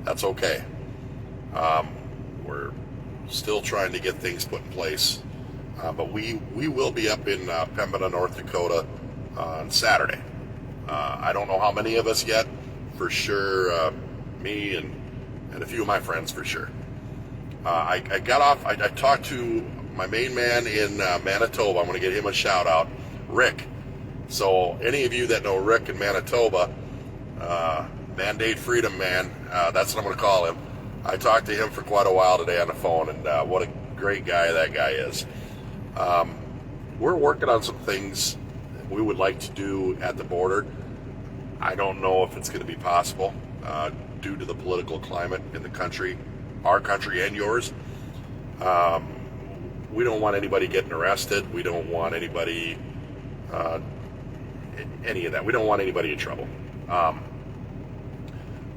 That's okay. We're still trying to get things put in place. But we will be up in Pembina, North Dakota on Saturday. I don't know how many of us yet. For sure, me and a few of my friends for sure. I got off. I talked to my main man in Manitoba. I'm going to get him a shout out, Rick. So any of you that know Rick in Manitoba, Mandate Freedom Man, that's what I'm going to call him. I talked to him for quite a while today on the phone, and what a great guy that guy is. We're working on some things we would like to do at the border. I don't know if it's going to be possible due to the political climate in the country, our country and yours. We don't want anybody getting arrested. We don't want anybody, any of that. We don't want anybody in trouble.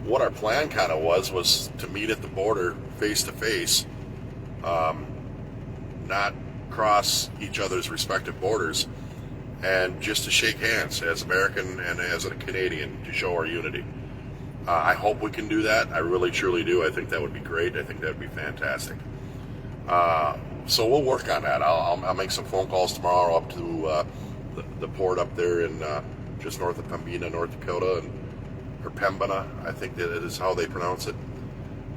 What our plan kind of was to meet at the border face to face, not cross each other's respective borders, and just to shake hands as American and as a Canadian to show our unity. I hope we can do that. I really, truly do. I think that would be great. I think that would be fantastic. So we'll work on that. I'll make some phone calls tomorrow up to the port up there in just north of Pembina, North Dakota, or Pembina, I think that is how they pronounce it.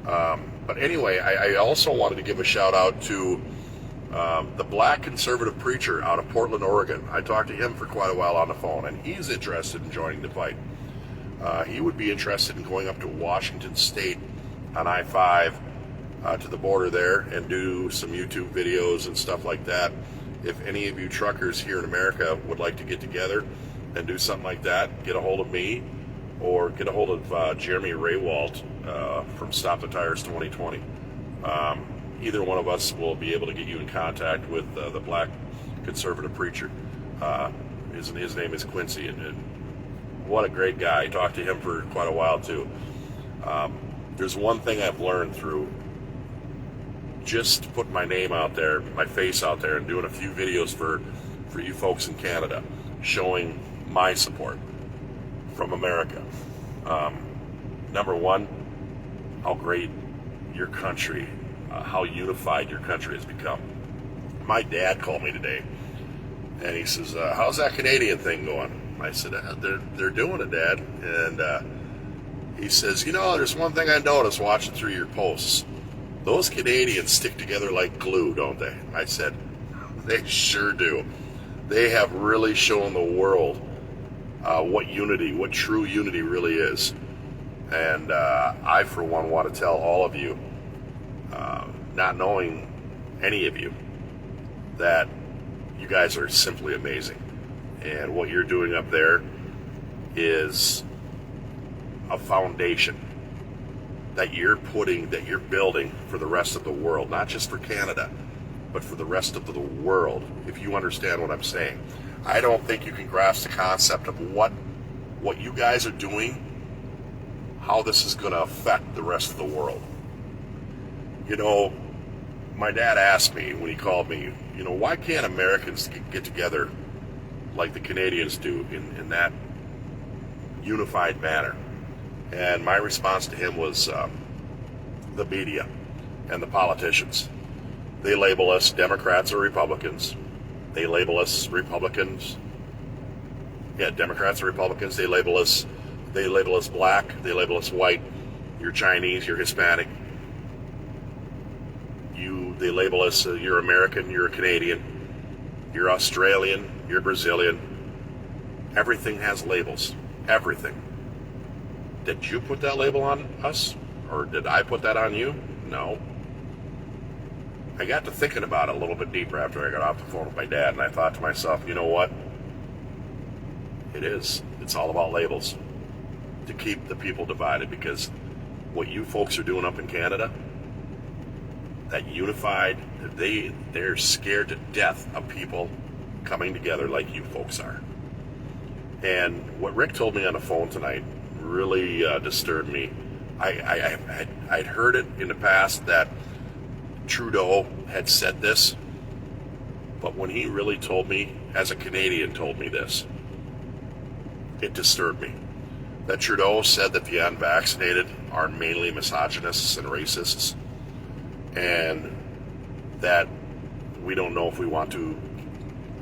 But anyway, I also wanted to give a shout out to the black conservative preacher out of Portland, Oregon. I talked to him for quite a while on the phone, and he's interested in joining the fight. He would be interested in going up to Washington State on I-5 to the border there and do some YouTube videos and stuff like that. If any of you truckers here in America would like to get together and do something like that, get a hold of me or get a hold of Jeremy Raywalt from Stop the Tires 2020. Either one of us will be able to get you in contact with the black conservative preacher. His name is Quincy, and what a great guy. I talked to him for quite a while too. There's one thing I've learned through just putting my name out there, my face out there, and doing a few videos for you folks in Canada, showing my support from America. Number one, how great your country, how unified your country has become. My dad called me today, and he says, how's that Canadian thing going? I said, they're doing it, Dad. And he says, there's one thing I noticed watching through your posts. Those Canadians stick together like glue, don't they? I said, they sure do. They have really shown the world what true unity really is. And I, for one, want to tell all of you, not knowing any of you, that you guys are simply amazing. And what you're doing up there is a foundation that you're building for the rest of the world, not just for Canada, but for the rest of the world, if you understand what I'm saying. I don't think you can grasp the concept of what you guys are doing, how this is going to affect the rest of the world. My dad asked me when he called me, why can't Americans get together like the Canadians do in that unified manner? And my response to him was the media and the politicians. They label us Democrats or Republicans. They label us Republicans. Yeah, Democrats or Republicans. They label us black. They label us white. You're Chinese. You're Hispanic. They label us you're American. You're a Canadian. You're Australian. You're Brazilian. Everything has labels. Everything. Did you put that label on us? Or did I put that on you? No. I got to thinking about it a little bit deeper after I got off the phone with my dad, and I thought to myself, you know what? It is. It's all about labels. To keep the people divided, because what you folks are doing up in Canada, that unified, they're scared to death of people coming together like you folks are. And what Rick told me on the phone tonight really disturbed me. I'd heard it in the past that Trudeau had said this, but when he really told me, as a Canadian told me this, it disturbed me. that Trudeau said that the unvaccinated are mainly misogynists and racists, and that we don't know if we want to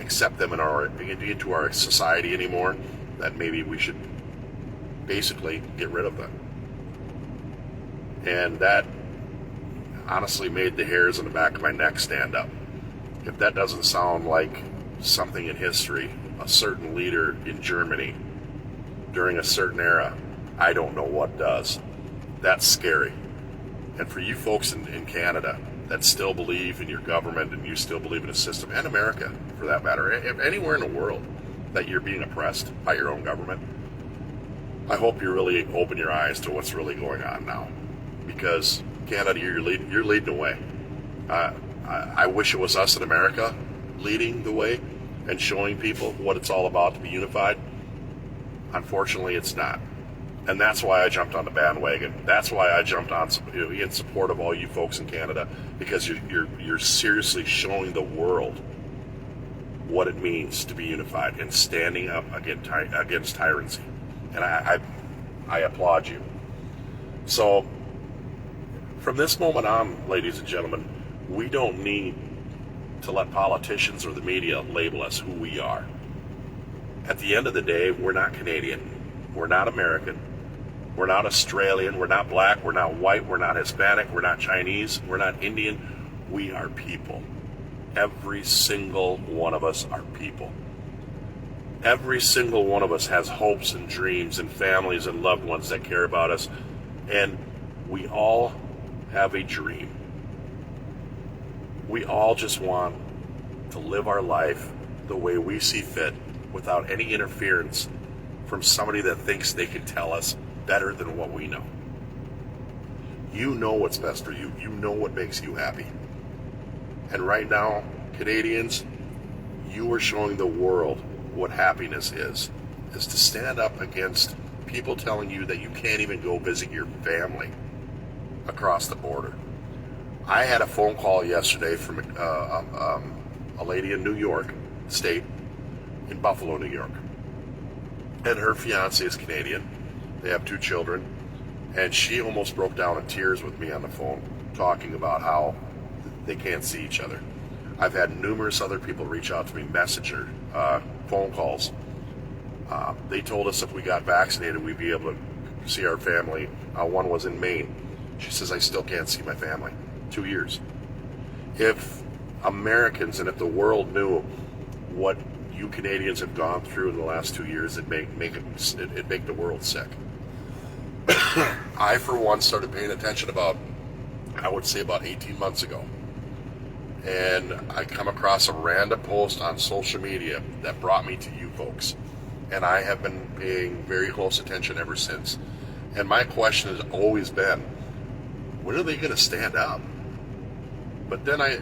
accept them into our society anymore, that maybe we should basically get rid of them. And that honestly made the hairs on the back of my neck stand up. If that doesn't sound like something in history, a certain leader in Germany during a certain era, I don't know what does. That's scary. And for you folks in Canada that still believe in your government and you still believe in a system, and America for that matter, anywhere in the world that you're being oppressed by your own government, I hope you really open your eyes to what's really going on now. Because Canada, you're leading the way. I wish it was us in America leading the way and showing people what it's all about to be unified. Unfortunately, it's not. And that's why I jumped on the bandwagon. That's why I jumped on in support of all you folks in Canada, because you're seriously showing the world what it means to be unified and standing up against tyranny. And I applaud you. So from this moment on, ladies and gentlemen, we don't need to let politicians or the media label us who we are. At the end of the day, we're not Canadian. We're not American. We're not Australian. We're not black. We're not white. We're not Hispanic. We're not Chinese. We're not Indian. We are people. Every single one of us are people. Every single one of us has hopes and dreams and families and loved ones that care about us. And we all have a dream. We all just want to live our life the way we see fit without any interference from somebody that thinks they can tell us better than what we know. You know what's best for you. You know what makes you happy. And right now, Canadians, you are showing the world what happiness is to stand up against people telling you that you can't even go visit your family across the border. I had a phone call yesterday from a lady in New York State, in Buffalo, New York. And her fiance is Canadian. They have 2 children. And she almost broke down in tears with me on the phone, talking about how they can't see each other. I've had numerous other people reach out to me, messenger, phone calls. They told us if we got vaccinated, we'd be able to see our family. One was in Maine. She says, I still can't see my family. 2 years. If Americans and if the world knew what you Canadians have gone through in the last 2 years, it'd make the world sick. I, for one, started paying attention about 18 months ago. And I come across a random post on social media that brought me to you folks. And I have been paying very close attention ever since. And my question has always been, when are they going to stand up? But then I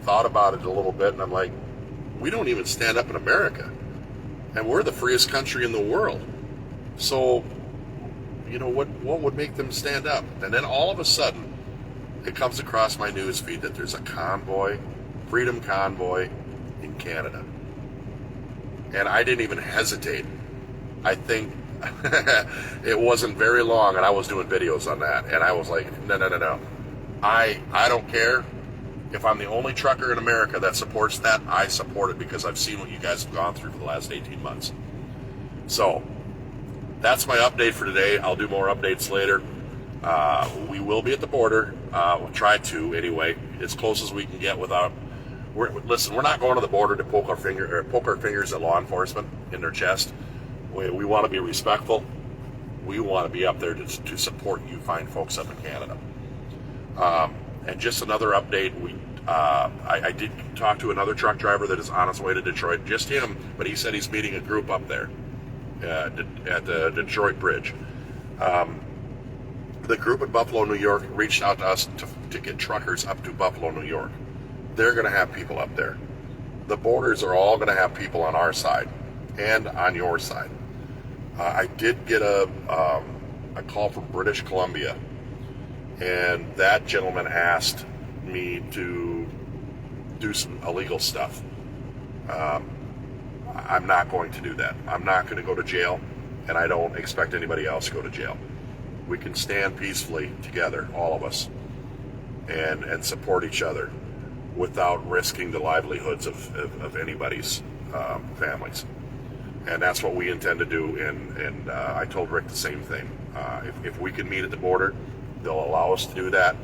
thought about it a little bit, and I'm like, we don't even stand up in America. And we're the freest country in the world. So, what would make them stand up? And then all of a sudden, it comes across my news feed that there's a convoy, freedom convoy in Canada. And I didn't even hesitate. I think it wasn't very long, and I was doing videos on that. And I was like, no. I don't care. If I'm the only trucker in America that supports that, I support it because I've seen what you guys have gone through for the last 18 months. So, that's my update for today. I'll do more updates later. We will be at the border. We'll try to, anyway, as close as we can get without... we're not going to the border to poke our fingers at law enforcement in their chest. We want to be respectful. We want to be up there to support you fine folks up in Canada. And just another update, I did talk to another truck driver that is on his way to Detroit, just him, but he said he's meeting a group up there at the Detroit Bridge. The group in Buffalo, New York reached out to us to get truckers up to Buffalo, New York. They're going to have people up there. The borders are all going to have people on our side and on your side. I did get a call from British Columbia, and that gentleman asked me to do some illegal stuff. I'm not going to do that. I'm not going to go to jail, and I don't expect anybody else to go to jail. We can stand peacefully together, all of us, and support each other without risking the livelihoods of anybody's families. And that's what we intend to do, and I told Rick the same thing. If we can meet at the border, they'll allow us to do that.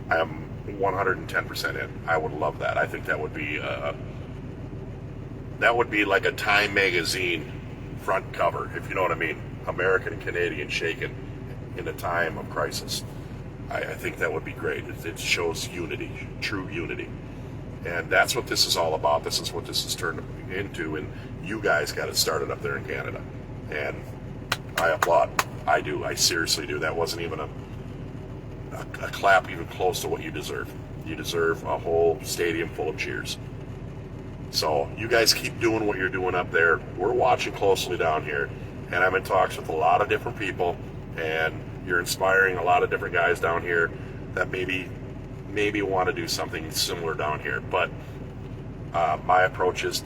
I am 110% in. I would love that. I think that would be like a Time magazine front cover, if you know what I mean. American and Canadian shaken in a time of crisis. I think that would be great. It shows unity, true unity. And that's what this is all about. This is what this has turned into, and you guys got it started up there in Canada. And I applaud. I do. I seriously do. That wasn't even a clap even close to what you deserve. You deserve a whole stadium full of cheers. So you guys keep doing what you're doing up there. We're watching closely down here, and I'm in talks with a lot of different people, and you're inspiring a lot of different guys down here that maybe want to do something similar down here. But my approach is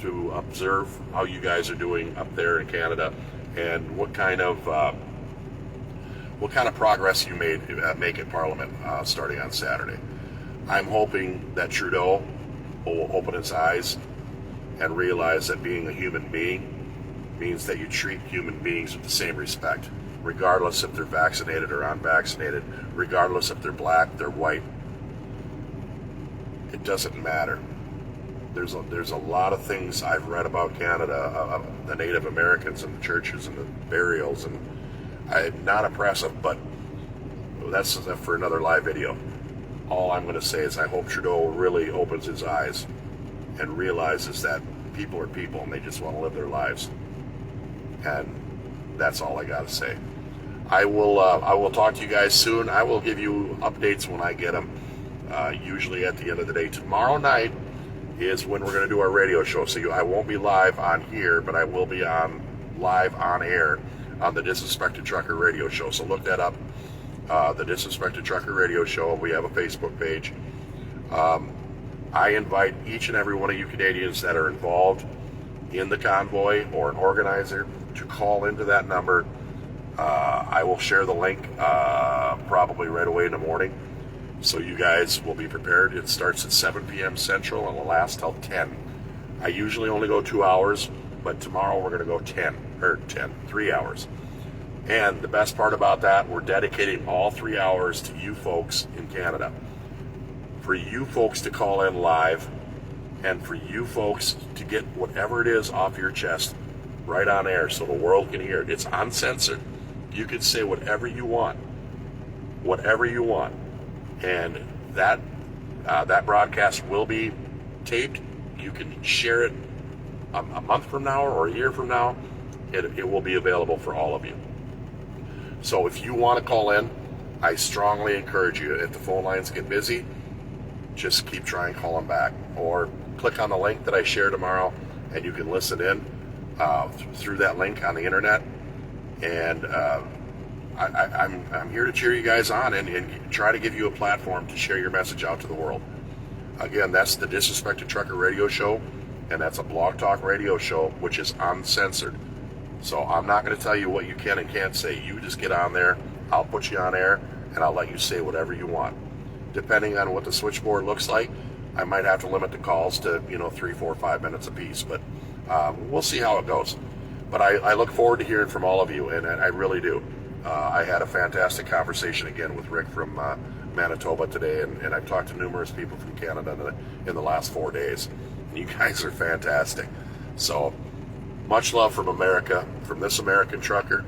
to observe how you guys are doing up there in Canada, and what kind of progress you make in Parliament starting on Saturday. I'm hoping that Trudeau will open his eyes and realize that being a human being means that you treat human beings with the same respect, regardless if they're vaccinated or unvaccinated, regardless if they're black, they're white. It doesn't matter. There's a lot of things I've read about Canada, the Native Americans and the churches and the burials, and not impressive, but that's for another live video. All I'm going to say is I hope Trudeau really opens his eyes and realizes that people are people and they just want to live their lives. And that's all I got to say. I will talk to you guys soon. I will give you updates when I get them, usually at the end of the day. Tomorrow night is when we're going to do our radio show. So I won't be live on here, but I will be live on air on the Disrespected Trucker radio show. So look that up, the Disrespected Trucker radio show. We have a Facebook page. I invite each and every one of you Canadians that are involved in the convoy or an organizer to call into that number. I will share the link probably right away in the morning, so you guys will be prepared. It starts at 7 p.m. Central and will last till 10. I usually only go 2 hours, but tomorrow we're going to go 3 hours. And the best part about that, we're dedicating all 3 hours to you folks in Canada. For you folks to call in live, and for you folks to get whatever it is off your chest right on air so the world can hear it. It's uncensored. You can say whatever you want. Whatever you want. And that broadcast will be taped. You can share it a month from now or a year from now. It will be available for all of you. So if you want to call in, I strongly encourage you. If the phone lines get busy, just keep trying calling back. Or click on the link that I share tomorrow, and you can listen in through that link on the internet. And I'm here to cheer you guys on and try to give you a platform to share your message out to the world. Again, that's the Disrespected Trucker radio show, and that's a Blog Talk radio show, which is uncensored. So I'm not going to tell you what you can and can't say. You just get on there, I'll put you on air, and I'll let you say whatever you want. Depending on what the switchboard looks like, I might have to limit the calls to 3, 4, 5 minutes apiece, but we'll see how it goes. But I look forward to hearing from all of you, and I really do. I had a fantastic conversation again with Rick from Manitoba today, and I've talked to numerous people from Canada in the last 4 days. And you guys are fantastic. So much love from America, from this American trucker.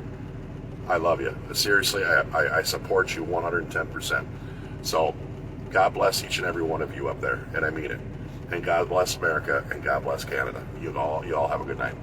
I love you. Seriously, I support you 110%. So God bless each and every one of you up there, and I mean it. And God bless America, and God bless Canada. You all have a good night.